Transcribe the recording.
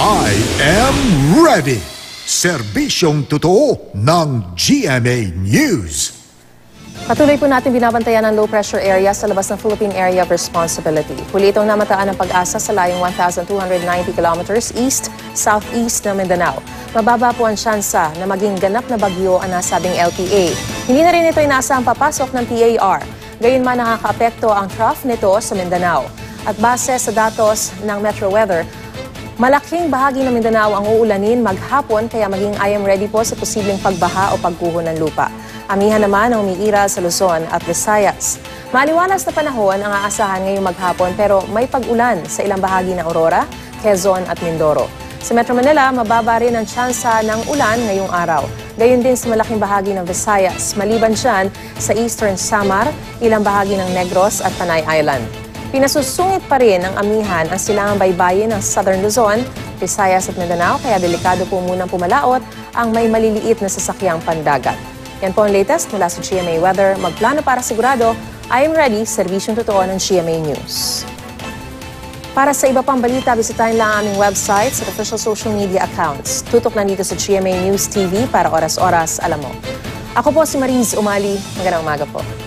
I am ready! Serbisyong totoo ng GMA News. Patuloy po natin binabantayan ang low-pressure area sa labas ng Philippine Area of Responsibility. Huli itong namataan ng pag-asa sa layong 1,290 kilometers east-southeast ng Mindanao. Mababa po ang tsansa na maging ganap na bagyo ang nasabing LPA. Hindi na rin ito inaasahang papasok ng PAR. Gayunman nakakaapekto ang trough nito sa Mindanao. At base sa datos ng Metro Weather, malaking bahagi ng Mindanao ang uulanin maghapon kaya maging I am ready po sa posibleng pagbaha o pagguho ng lupa. Amihan naman ang umiiral sa Luzon at Visayas. Maliwalas na panahon ang aasahan ngayong maghapon pero may pag-ulan sa ilang bahagi ng Aurora, Quezon at Mindoro. Sa Metro Manila, mababa rin ang tsansa ng ulan ngayong araw. Gayon din sa malaking bahagi ng Visayas, maliban dyan sa Eastern Samar, ilang bahagi ng Negros at Panay Island. Pinasusungit pa rin ng amihan ang silangang baybayin ng Southern Luzon, Visayas at Mindanao kaya delikado po munang pumalaot ang may maliliit na sasakyang pandagat. Yan po ang latest mula sa GMA Weather. Magplano para sigurado, I am ready, serbisyong totoo ng GMA News. Para sa iba pang balita, bisitahin lang ang aming website at official social media accounts. Tutok lang dito sa GMA News TV para oras-oras alam mo. Ako po si Mariz Umali. Magandang umaga po.